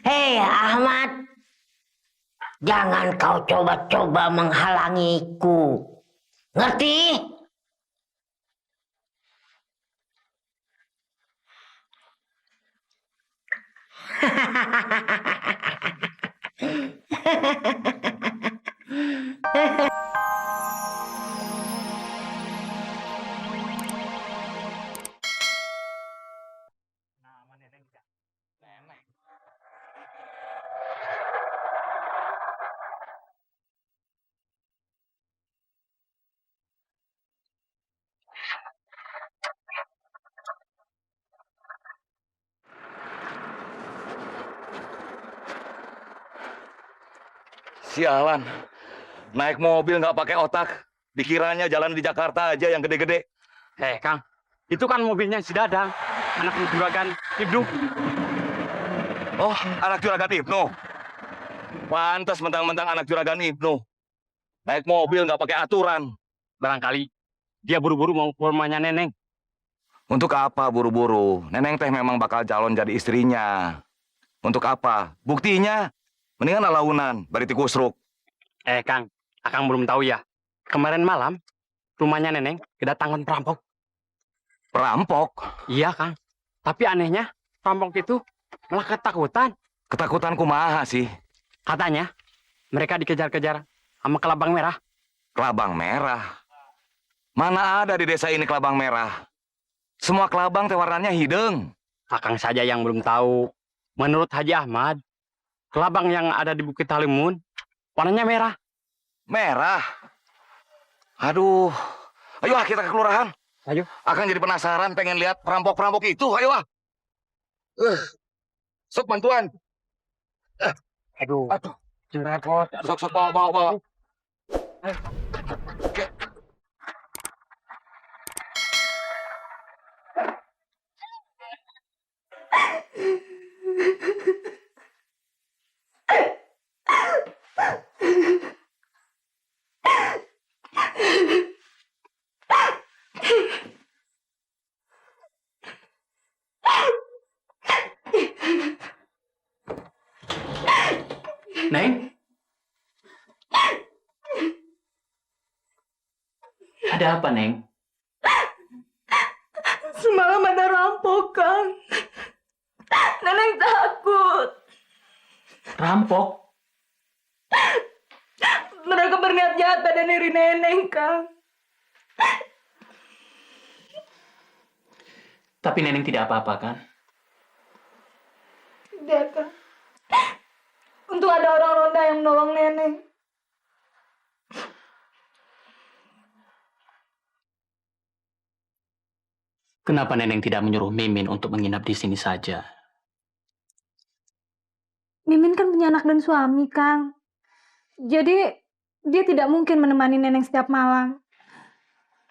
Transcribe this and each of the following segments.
Hei Ahmad, jangan kau coba-coba menghalangiku. Ngerti? Sialan, naik mobil nggak pakai otak. Dikiranya jalan di Jakarta aja yang gede-gede. Kang, itu kan mobilnya si Dadang, anak juragan Ibnu. Oh, anak juragan Ibnu. Pantas mentang-mentang anak juragan Ibnu. Naik mobil nggak pakai aturan. Barangkali dia buru-buru mau ke rumahnya Neneng. Untuk apa buru-buru? Neneng teh memang bakal calon jadi istrinya. Untuk apa? Buktinya, mendingan alaunan, bari ti kusruk. Kang, Akang belum tahu ya. Kemarin malam, rumahnya Neneng kedatangan perampok. Perampok? Iya, Kang. Tapi anehnya, perampok itu malah ketakutan. Ketakutan kumaha sih? Katanya, mereka dikejar-kejar sama kelabang merah. Kelabang merah? Mana ada di desa ini kelabang merah? Semua kelabang teh warnanya hidung. Akang saja yang belum tahu. Menurut Haji Ahmad, kelabang yang ada di Bukit Halimun, warnanya merah. Merah? Aduh. Ayo kita ke kelurahan. Ayo. Akan jadi penasaran pengen lihat perampok-perampok itu. Ayo lah. Sok bantuan. Aduh. Aduh. Repot. Sok bawa. Oke. Neng? Ada apa, Neng? Semalam ada rampok, Kang. Neneng takut. Rampok? Mereka berniat jahat pada diri Neneng, Kang. Tapi Neneng tidak apa-apa, kan? Tidak, Kang. Untung ada orang ronda yang menolong Neneng. Kenapa Neneng tidak menyuruh Mimin untuk menginap di sini saja? Mimin kan punya anak dan suami, Kang. Jadi, dia tidak mungkin menemani Neneng setiap malam.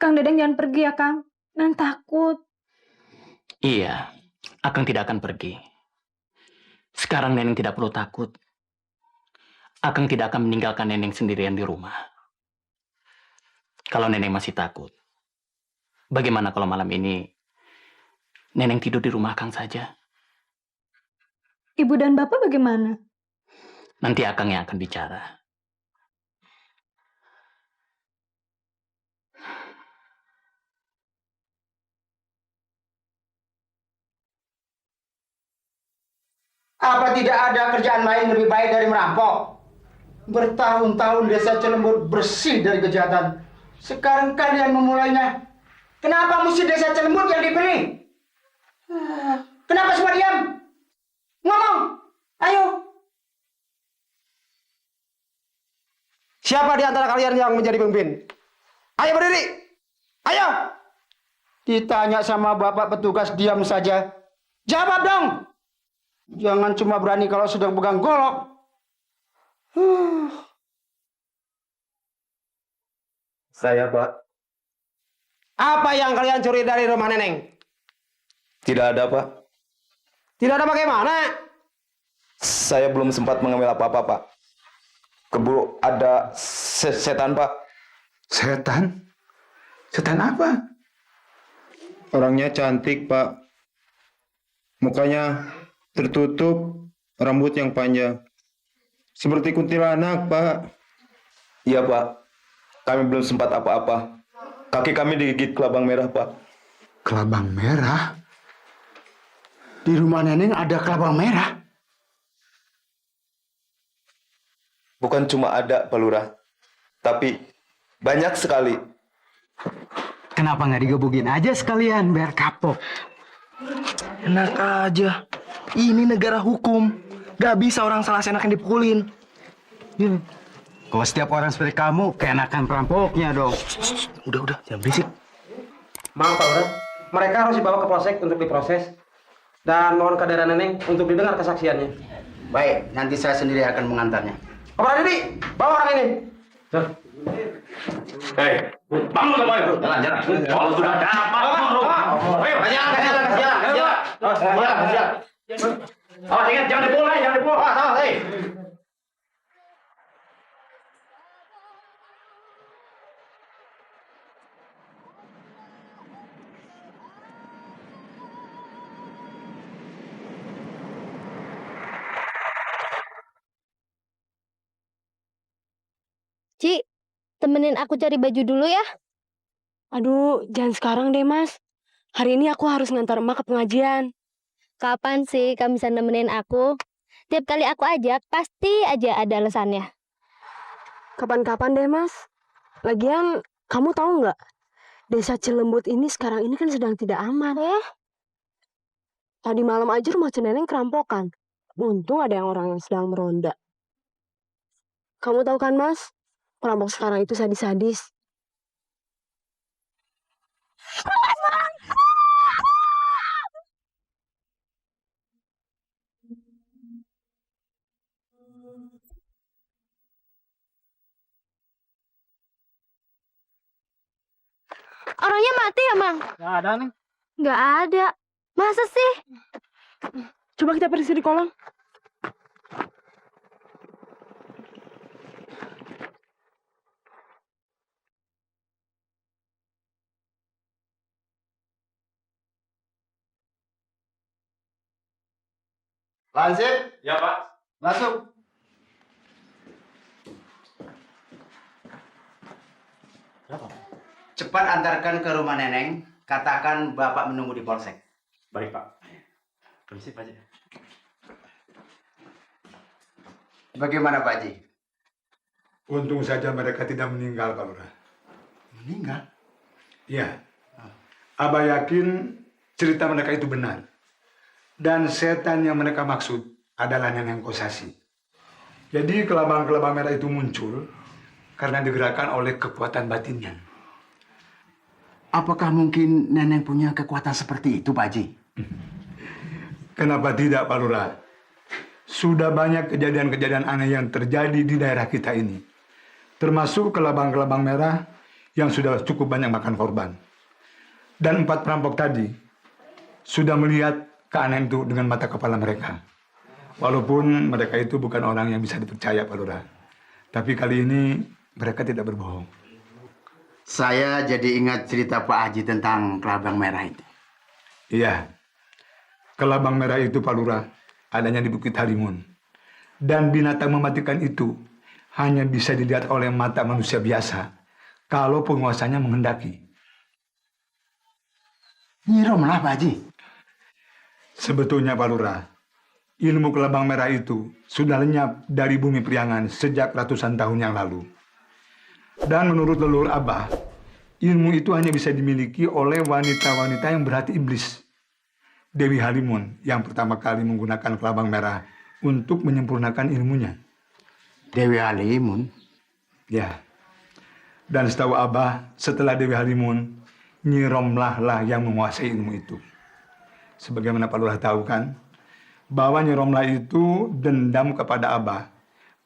Kang Dedeng jangan pergi ya, Kang. Neneng takut. Iya, Akang tidak akan pergi. Sekarang Neneng tidak perlu takut. Akang tidak akan meninggalkan Neneng sendirian di rumah. Kalau Neneng masih takut, bagaimana kalau malam ini Neneng tidur di rumah Akang saja? Ibu dan Bapak bagaimana? Nanti Akang yang akan bicara. Apa tidak ada kerjaan lain lebih baik dari merampok? Bertahun-tahun desa Celembur bersih dari kejahatan. Sekarang kalian memulainya. Kenapa mesti desa Celembur yang dipilih? Kenapa semua diam? Ngomong! Ayo! Siapa di antara kalian yang menjadi pemimpin? Ayo berdiri! Ayo! Ditanya sama bapak petugas diam saja. Jawab dong! Jangan cuma berani kalau sedang pegang golok. Saya, Pak. Apa yang kalian curi dari rumah Neneng? Tidak ada, Pak. Tidak ada bagaimana? Saya belum sempat mengambil apa-apa, Pak. Keburu ada setan, Pak. Setan? Setan apa? Orangnya cantik, Pak. Mukanya tertutup, rambut yang panjang. Seperti kuntilanak, Pak. Iya, Pak. Kami belum sempat apa-apa. Kaki kami digigit kelabang merah, Pak. Kelabang merah? Di rumah Neneng ada kelabang merah? Bukan cuma ada, Pak Lurah. Tapi banyak sekali. Kenapa nggak digebukin aja sekalian biar kapok? Enak aja. Ini negara hukum. Gak bisa orang salah seenaknya dipukulin. Kalau setiap orang seperti kamu, keenakan perampoknya dong. Udah, jangan berisik. Maaf Pak Lurah, mereka harus dibawa ke polsek untuk diproses. Dan mohon kehadiran Neneng untuk didengar kesaksiannya. Baik, nanti saya sendiri akan mengantarnya. Kapolres Didi, bawa orang ini. Hei, bangun kamu itu. Jalan. Kalau sudah dapat, ayo, jalan. Awas, ingat, jangan dipukul. Awas, hei. Ci, temenin aku cari baju dulu ya. Aduh, jangan sekarang deh, Mas. Hari ini aku harus ngantar emak ke pengajian. Kapan sih kamu bisa nemenin aku? Tiap kali aku ajak, pasti aja ada alasannya. Kapan-kapan deh, Mas. Lagian, kamu tahu nggak? Desa Cilembut ini sekarang ini kan sedang tidak aman. Ya? Tadi malam aja rumah Ceneneng kerampokan. Untung ada orang yang sedang meronda. Kamu tahu kan, Mas? Perampok sekarang itu sadis-sadis. Orangnya mati ya, Mang? Nggak ada nih. Nggak ada. Masa sih? Coba kita pergi di kolam. Lansip, Ya, Pak. masuk. Cepat antarkan ke rumah Neneng. Katakan Bapak menunggu di polsek. Baik Pak. Permisi Pak Haji. Bagaimana Pak Haji? Untung saja mereka tidak meninggal, Pak Lurah. Meninggal? Iya. Abah yakin cerita mereka itu benar. Dan setan yang mereka maksud adalah Neneng Kosasi. Jadi kelabang-kelabang merah itu muncul karena digerakkan oleh kekuatan batinnya. Apakah mungkin Neneng punya kekuatan seperti itu, Pak Haji? Kenapa tidak, Pak Lurah? Sudah banyak kejadian-kejadian aneh yang terjadi di daerah kita ini. Termasuk kelabang-kelabang merah yang sudah cukup banyak makan korban. Dan 4 perampok tadi sudah melihat keanehan itu dengan mata kepala mereka. Walaupun mereka itu bukan orang yang bisa dipercaya, Pak Lurah. Tapi kali ini mereka tidak berbohong. Saya jadi ingat cerita Pak Haji tentang kelabang merah itu. Iya, kelabang merah itu, Pak Lurah, adanya di Bukit Halimun. Dan binatang mematikan itu hanya bisa dilihat oleh mata manusia biasa kalau penguasanya menghendaki. Nyiromlah Pak Haji. Sebetulnya, Pak Lurah, ilmu kelabang merah itu sudah lenyap dari bumi Priangan sejak ratusan tahun yang lalu. Dan menurut leluhur Abah, ilmu itu hanya bisa dimiliki oleh wanita-wanita yang berhati iblis. Dewi Halimun yang pertama kali menggunakan kelabang merah untuk menyempurnakan ilmunya. Dewi Halimun? Ya. Dan setahu Abah, setelah Dewi Halimun, Nyi Romlah lah yang menguasai ilmu itu. Sebagaimana Pak Lurah tahu kan, bahwa Nyi Romlah itu dendam kepada Abah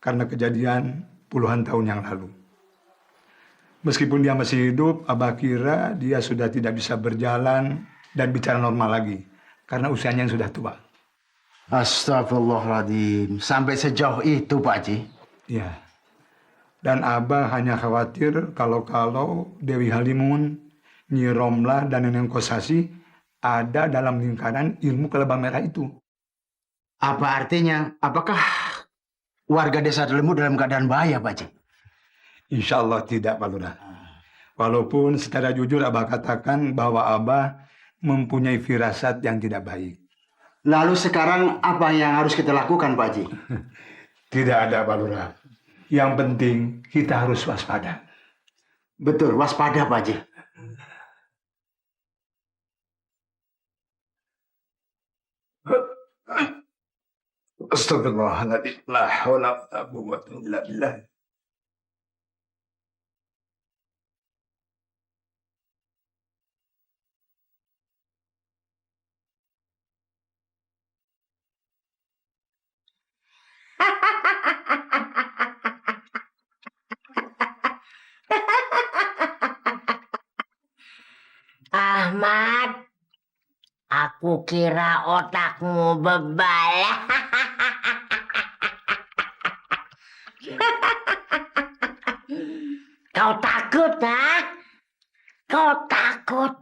karena kejadian puluhan tahun yang lalu. Meskipun dia masih hidup, Abah kira dia sudah tidak bisa berjalan dan bicara normal lagi karena usianya yang sudah tua. Astagfirullahaladzim. Sampai sejauh itu, Pak Haji? Ya. Dan Abah hanya khawatir kalau Dewi Halimun Nyi Romlah dan Nenek Kosasi ada dalam lingkaran ilmu keleban merah itu. Apa artinya? Apakah warga desa Telemur dalam keadaan bahaya, Pak Haji? Insya Allah tidak, Pak Lurah. Walaupun secara jujur Abah katakan bahwa Abah mempunyai firasat yang tidak baik. Lalu sekarang apa yang harus kita lakukan, Pak Haji? Tidak ada, Pak Lurah. Yang penting kita harus waspada. Betul, waspada, Pak Haji. Astagfirullahaladzim. La haula wa la quwwata illa billah. Ahmad, aku kira otakmu bebal. Kau takut, ha? Kau takut?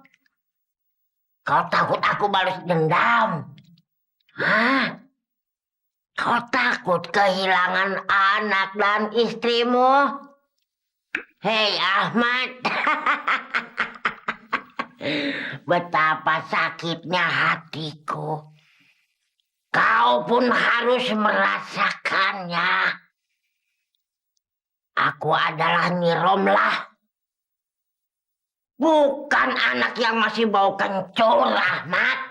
Kau takut aku balas dendam? Hah? Kau takut kehilangan anak dan istrimu? Hei Ahmad, betapa sakitnya hatiku. Kau pun harus merasakannya. Aku adalah Nyi Romlah. Bukan anak yang masih bau kencur, Ahmad.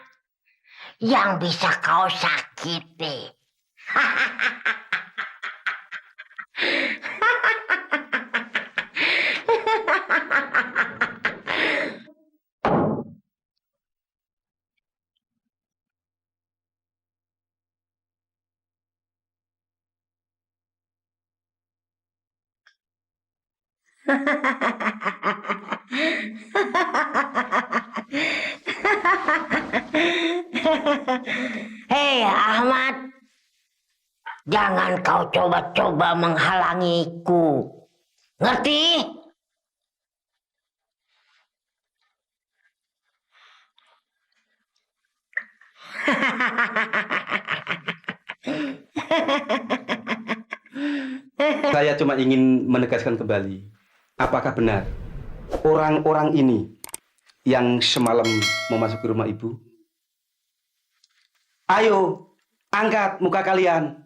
Yang bisa kau sakiti. Hei Ahmad, jangan kau coba-coba menghalangiku. Ngerti? Saya cuma ingin menegaskan kembali, apakah benar orang-orang ini yang semalam memasuki rumah ibu? Ayo, angkat muka kalian.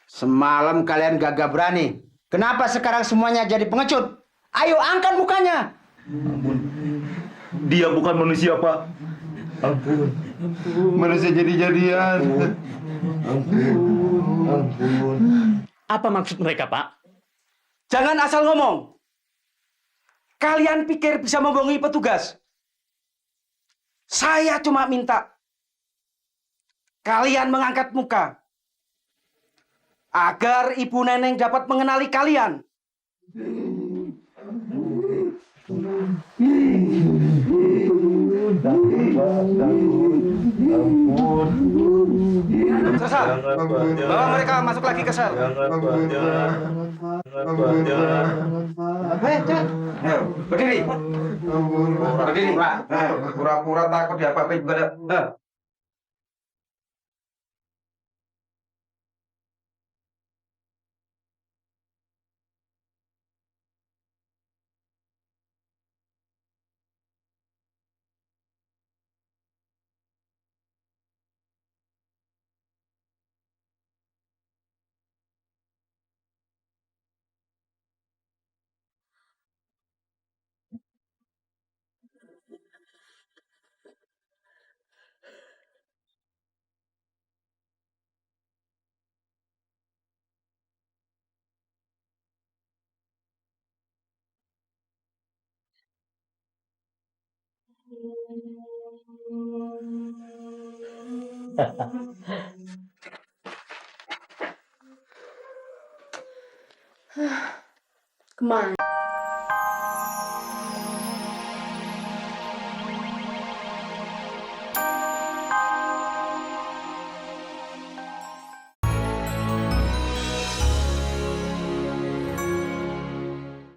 Semalam kalian gagah berani. Kenapa sekarang semuanya jadi pengecut? Ayo angkat mukanya. Dia bukan manusia, Pak. Ampun. Manusia jadi-jadian. Ampun. Apa maksud mereka, Pak? Jangan asal ngomong. Kalian pikir bisa membohongi petugas? Saya cuma minta kalian mengangkat muka agar Ibu Neneng dapat mengenali kalian. Sesal, bawa mereka masuk lagi ke sel. Berdiri. Berdiri. Pura-pura takut diapa-apain juga. Kemana